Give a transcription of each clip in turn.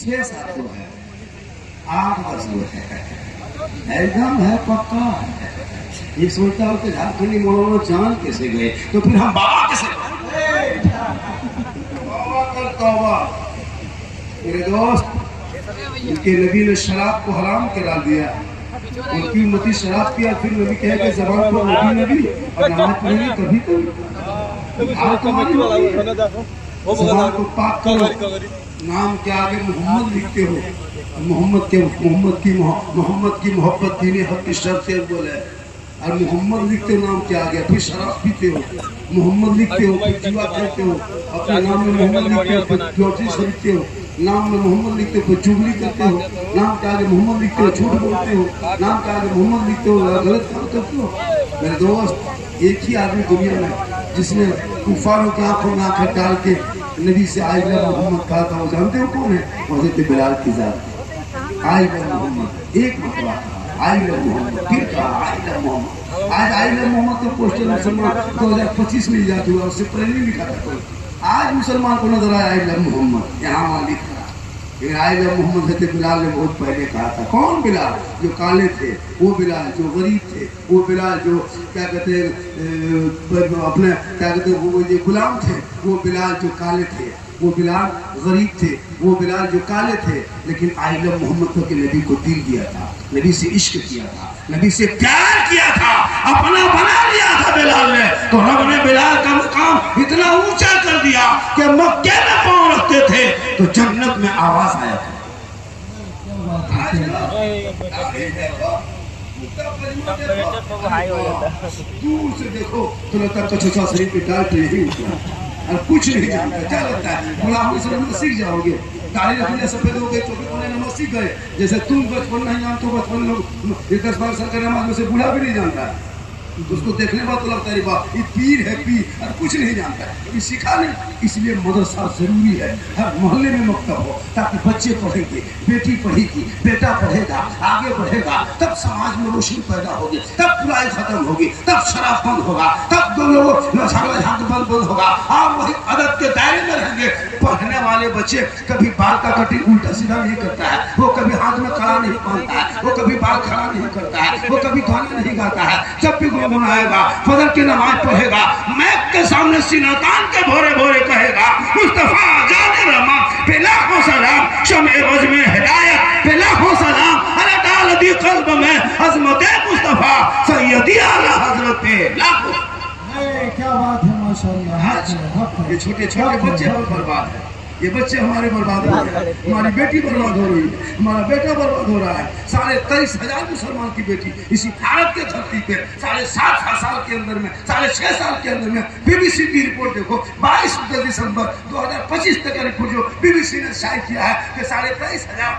6-7 गो है, 8-10 गो है, एकदम है पक्का है। ये सोचता हो कि झारखंडी मौलाना जान कैसे गए, तो फिर हम बाबा कैसे तौबा कर तौबा। मेरे दोस्त, उनके नबी ने शराब को हराम करा दिया, उनकी उम्मती शराब पिया, फिर नबी कहे कि ज़बान पर नबी और नमाज पढ़ेंगे कभी ज़बान को पाक करो, नाम के आगे मोहम्मद लिखते हो, मोहम्मद की मोहब्बत दीने हक की शर्त से बोले, और मोहम्मद लिखते हो नाम के आगे, फिर शराब पीते हो, मोहम्मद लिखते हो, फिर जुआ खेलते हो, अपने नाम में मोहम्मद लिखते हो, फिर ज्योतिष खरीदते हो, नाम में मोहम्मद लिखते हो, फिर चुगली करते हो, नाम के आगे मोहम्मद लिखते हो, झूठ बोलते हो, नाम के आगे मोहम्मद लिखते हो, गलत काम करते हो। मेरे दोस्त, एक ही आदमी दुनिया में जिसने कुफारों की आंखों में आंखें डाल के नबी से आई लव मोहम्मद कहा था, वो जानते हो कौन है? हज़रत बिलाल की जात। आई लव मोहम्मद एक मरतबा कहा, आई लव मोहम्मद, फिर कहा आई लव मोहम्मद। आज आई लव मोहम्मद तो पोस्टर मुसलमान 2025 में इजाद हुआ, उससे पहले नहीं लिखा था कोई। आज मुसलमान को नजर आया आई लव मोहम्मद, यहाँ वहाँ लिखा, लेकिन आई लव मोहम्मद हज़रत बिलाल ने बहुत पहले कहा था। कौन बिलाल? जो काले थे, वो बिलाल जो गरीब थे, वो बिलाल जो क्या कहते हैं अपने क्या कहते हैं वो ये गुलाम थे, वो बिलाल जो काले थे, वो बिलाल गरीब थे, वो बिलाल जो काले थे, लेकिन आई लव मोहम्मद के नबी को दिल दिया था, नबी से इश्क किया था, नबी से प्यार किया था, अपना बना लिया था बिलाल ने। तो रब ने बिलाल का मुकाम इतना ऊंचा कर दिया कि मक्के में पांव रखते थे तो जन्नत में आवाज आया था। दूर से देखो तो लगता है कछुआ शरीर पे डाल पे नहीं उठा और कुछ नहीं जानता। क्या लगता है गुलामी से तो सीख जाओगे, दाढ़ी रखने सफेद हो गए, चौबीस पढ़ने नमाज सीख गए। जैसे तुम बचपन नहीं जानते हो, बचपन लोग 10-12 साल का नमाज में से बूढ़ा भी नहीं जानता है, उसको देखने बाद तो लगता है वाह ये पीर है, पीर, और कुछ नहीं जानता है, कभी सीखा नहीं। इसलिए मदरसा जरूरी है, हर मोहल्ले में मकतब हो, ताकि बच्चे पढ़ेंगे, बेटी पढ़ेगी, बेटा पढ़ेगा, आगे बढ़ेगा, तब समाज में रोशनी पैदा होगी, तब बुराई खत्म होगी, तब शराब बंद होगा, तब दो लोग झगड़ा बंद होगा, और वही अदब के दायरे में रहेंगे। पढ़ने वाले बच्चे कभी बाल का कटिंग उल्टा सीधा नहीं करता है, वो कभी हाथ में कड़ा नहीं पहनता है, वो कभी बाल खड़ा नहीं करता है, वो कभी गाना नहीं गाता है। जब भी गुनगुनाएगा, फजर की नमाज पढ़ेगा, मैक के सामने सीना तान के भोरे भोरे कहेगा मुस्तफा जाने रमा पे लाखों सलाम, शमे वज में हिदायत पे लाखों सलाम, अरे डाल दी कल्ब में अजमत मुस्तफा सैयदी आला हजरत पे लाखों। क्या बात है माशाअल्लाह। ये छोटे छोटे बच्चे हम बर्बाद है, ये बच्चे हमारे बर्बाद हो रहे हैं, हमारी बेटी बर्बाद हो रही है, हमारा बेटा बर्बाद हो रहा है। 23,500 मुसलमान की बेटी इसी भारत के धरती पे 7.5 साल के अंदर में, 6.5 साल के अंदर में, बीबीसी की रिपोर्ट देखो, 22 दिसंबर 2025 तक का रिपोर्ट जो बीबीसी ने शायद किया है कि 23,500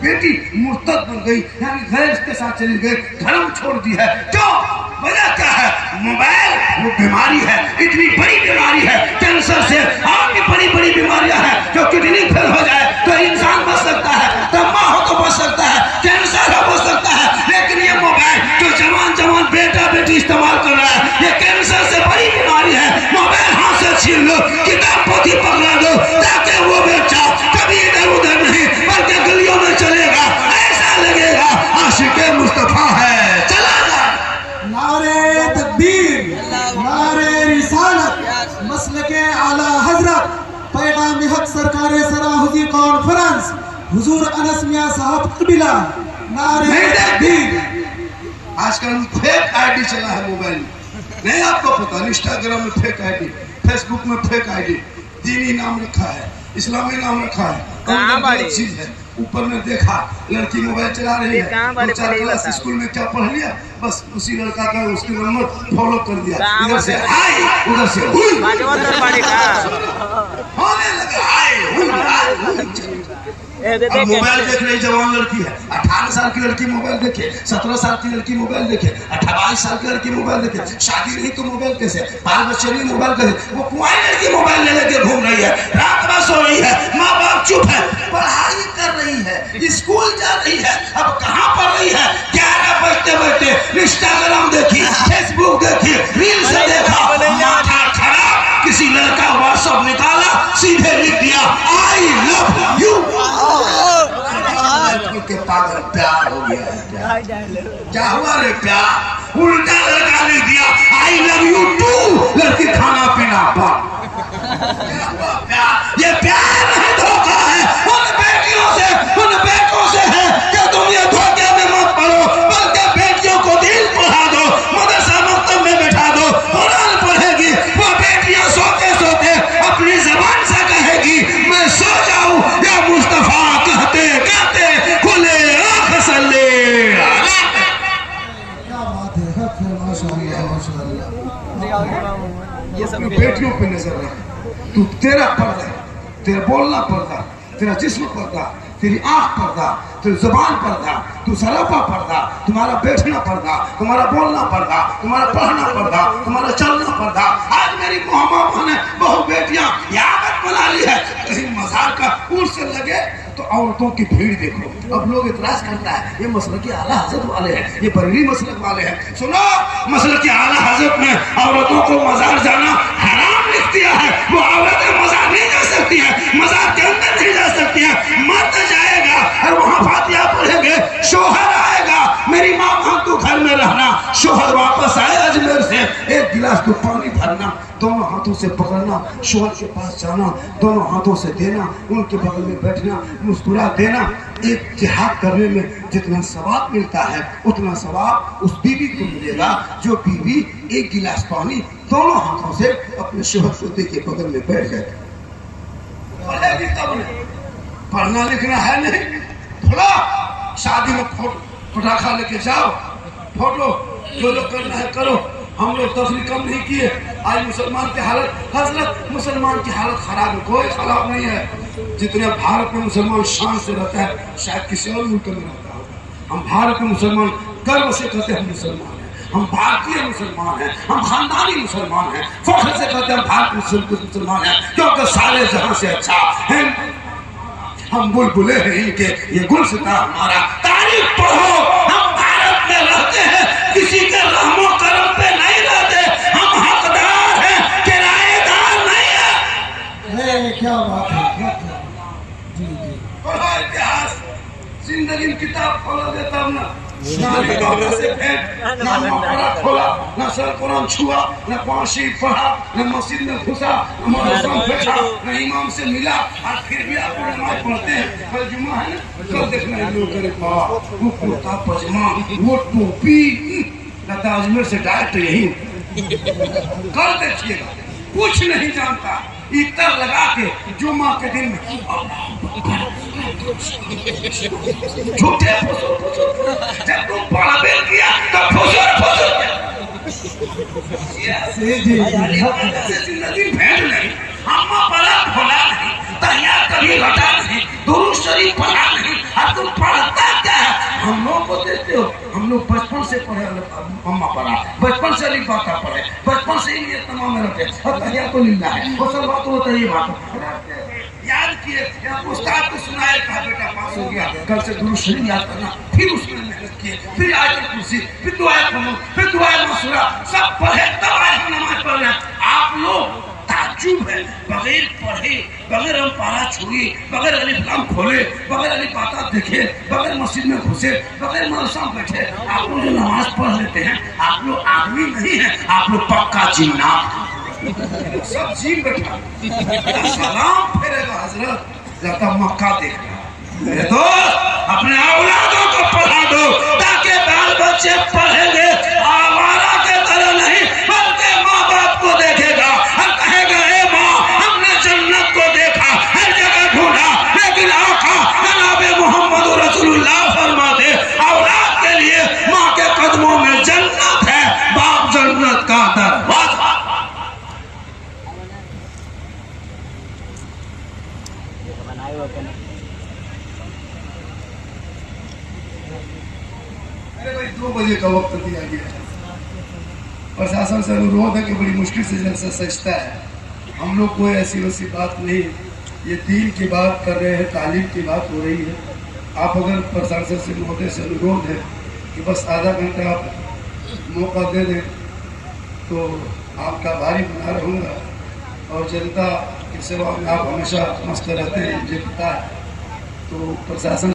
बेटी मुर्तद बन गई, यानी गैर के साथ चली गई, धर्म छोड़ दी है। क्यों? वजह क्या है? मोबाइल वो बीमारी है, इतनी बड़ी बीमारी है, कैंसर से और भी बड़ी बड़ी बीमारियां हैं। जो किडनी फेल हो जाए तो इंसान बच सकता है, दमा हो तो बच सकता है, कैंसर हो बच सकता है, लेकिन ये मोबाइल जो जवान बेटा बेटी इस्तेमाल कर रहा है, ये कैंसर से बड़ी बीमारी है। मोबाइल हाथ से छीन लो, किताब पोथी पकड़ा दो, ताकि वो बच्चा कभी इधर उधर नहीं बल्कि गलियों में चलेगा, ऐसा लगेगा आशिक़े मुस्तफा है। चला जा नारे तकबीर, नारे रिसालत, मसलके आला हजरत, पैगाम हक सरकार सराहुदी कॉन्फ्रेंस, हुजूर अनस मियां साहब कबीला, नारे तकबीर। आजकल फेक आईडी चला है मोबाइल में, नहीं आपको पता? इंस्टाग्राम में फेक आईडी, फेसबुक में फेक आईडी, दीनी नाम रखा है, इस्लामी नाम रखा है, गलत चीज है। ऊपर में देखा लड़की मोबाइल चला रही है, 2-4 क्लास स्कूल में क्या पढ़ लिया, बस उसी लड़का का उसके नंबर फॉलो कर दिया, इधर से हाय उधर से हुई, होने लगा हाय। अब मोबाइल देख रही जवान लड़की है, 18 साल की लड़की मोबाइल देखे, 17 साल की लड़की मोबाइल देखे, 28 साल की लड़की मोबाइल देखे, शादी नहीं तो मोबाइल कैसे, बाल बच्चे नहीं मोबाइल कैसे, वो कुंवारी लड़की मोबाइल ले लेके घूम रही है, रात भर सो रही है, माँ बाप चुप है, पढ़ाई कर रही है, स्कूल जा रही है, अब कहाँ पढ़ रही है? 11 बजते बजते इंस्टाग्राम देखी, फेसबुक देखी, रील्स देखा, माथा खराब, किसी लड़का व्हाट्सएप निकाला, सीधे लिख दिया आई लव यू। बाद प्यार हो गया है। प्यार क्या हुआ रे? प्यार उल्टा लड़का लिख दिया आई लव यू टू, लड़की खाना पीना बंद। क्या हुआ? प्यार। ये प्यार नहीं धोखा है। उन बेटियों से, उन बेटों से है कि तुम ये धोखे में मत पड़ो, बल्कि बेटियों को दिल पढ़ा दो, मदरसा मकतब में बैठा दो, कुरान पढ़ेगी वो बेटियां सोते सोते अपनी जबान से कहेगी मैं सो जाऊं या मुस्तफा कहते कहते खुले आंख सल्ले। क्या बात है, हक है, माशाअल्लाह माशाअल्लाह। ये सब बेटियों पे नजर रख। तू तेरा पर्दा, तेरा बोलना पर्दा, तेरा जिस्म पर्दा, तेरी आंख पर्दा, तेरी जुबान पर्दा, तू सरापा पर्दा, तुम्हारा बैठना पर्दा, तुम्हारा बोलना पर्दा, तुम्हारा पढ़ना पर्दा, तुम्हारा चलना पर्दा। आज मेरी मोहम्मद ने बहु बेटियां यादत बना ली है। कहीं मजार का उर्स से लगे तो औरतों की भीड़ देखो। अब लोग इतराज करता है ये मसलक की आला हजरत वाले हैं, ये बरेली मसलक वाले हैं। सुनो, मसलक की आला हजरत ने औरतों को मजार जाना हराम लिख दिया है। वो औरतें मजार नहीं जा सकती है, मजार के अंदर नहीं जा सकती है। मर्द जाएगा और वहाँ फातिहा पढ़ेंगे, शोहर आएगा, मेरी माँ तू घर में रहना, शोहर वापस आए अजमेर से, एक गिलास तू पानी भरना, दोनों हाथों से पकड़ना, शोहर के पास जाना, दोनों हाथों से देना, उनके बगल में बैठना, मुस्कुरा देना। एक जिहाद करने में जितना सवाब मिलता है उतना सवाब उस बीवी को मिलेगा जो बीवी एक गिलास पानी दोनों हाथों से अपने शोहर सोते के बगल में बैठ जाए। पढ़ेगी तब नहीं, पढ़ना लिखना है नहीं। थोड़ा शादी में पटाखा लेके जाओ, फोटो जो जो करना है करो। हम लोग तफरी कम नहीं किए। आज मुसलमान की हालत, हजरत मुसलमान की हालत खराब है, कोई खराब नहीं है। जितने भारत में मुसलमान शान से रहता है शायद किसी और मुल्क में रहता होगा। हम भारत में मुसलमान गर्व से कहते हैं हम मुसलमान हैं, हम भारतीय मुसलमान हैं, हम खानदानी मुसलमान हैं, फख्र से कहते हैं हम भारत मुसलमान हैं, क्योंकि सारे जहां से अच्छा है। हम बुलबुले हैं इनके, ये गुलसिता हमारा। तारीफ पढ़ो, हम भारत में रहते हैं, किसी के रहमो करम पे नहीं रहते, हम हकदार हैं, किराएदार नहीं है। क्या बात है, जी जी। पढ़ो इतिहास, जिंदगी में किताब खोला देता हूँ ना, ना खोला, ना सर कुरान छुआ, ना कुरान पढ़ा, ना मस्जिद में घुसा, ना मदरसा में बैठा, ना इमाम से मिला, और फिर भी आप नमाज पढ़ते हैं। कल जुम्मा है ना, कल देखना लोग करे वो कुर्ता पजामा, वो टोपी, लता अजमेर से डायरेक्ट यही। कल देखिएगा, कुछ नहीं जानता, इतर लगा के जुम्मा के दिन में झूठे जब तुम बड़ा बेल किया तो फुसुर जिंदगी भेंट नहीं, अम्मा पढ़ा खोला नहीं, तैयार कभी घटा नहीं, दुरूद शरीफ पढ़ा नहीं, और तुम पढ़ता क्या है? हम लोग को देते हो, हम लोग बचपन से पढ़े, अम्मा पढ़ा, बचपन से नहीं बात पढ़े, बचपन से ही तमाम में रहते, और तैयार तो मिलना है, वो सब बात होता है। ये बात याद किए, उस्ताद को सुनाया, कहा बेटा पास हो गया, कल से दुरूद शरीफ याद करना, फिर उसमें मेहनत किए, फिर आयत कुर्सी, फिर दुआ करूं, फिर दुआ मसूरा, सब पढ़े तब आए हम नमाज पढ़ रहे हैं। आप लोग ताज्जुब है, बगैर पढ़े, बगैर हम पारा छुए, बगैर अलिफ लाम खोले, बगैर अलिफ बाता देखे, बगैर मस्जिद में घुसे, बगैर मदरसा में बैठे, आप लोग जो नमाज पढ़ लेते हैं, आप लोग आदमी नहीं है, आप लोग पक्का जिन्नात। सब जीव बैठा सलाम फेरेगा हजरत, जाता मक्का देखना। मेरे दोस्त, अपने औलादों को पढ़ा दो ताकि बाल बच्चे पढ़ेंगे, आवारा के तरह नहीं, बल्कि माँ बाप को देखेगा और कहेगा ए माँ, हमने जन्नत को देखा, हर जगह ढूंढा, लेकिन आका जनाब मोहम्मद रसूलुल्लाह फरमाते औलाद के लिए माँ के कदमों में जन्नत है, बाप जन्नत का दरवाजा। अरे भाई 2 बजे का वक्त दिया गया, प्रशासन से अनुरोध है कि बड़ी मुश्किल से जलसा सजता है। हम लोग कोई ऐसी वैसी बात नहीं, ये दीन की बात कर रहे हैं, तालीम की बात हो रही है। आप अगर प्रशासन से महोदय से अनुरोध है कि बस आधा घंटा आप मौका दे दें तो आपका भारी बना रहूँगा, और जनता की सेवा में आप हमेशा मस्त रहते हैं, मुझे पता है। तो प्रशासन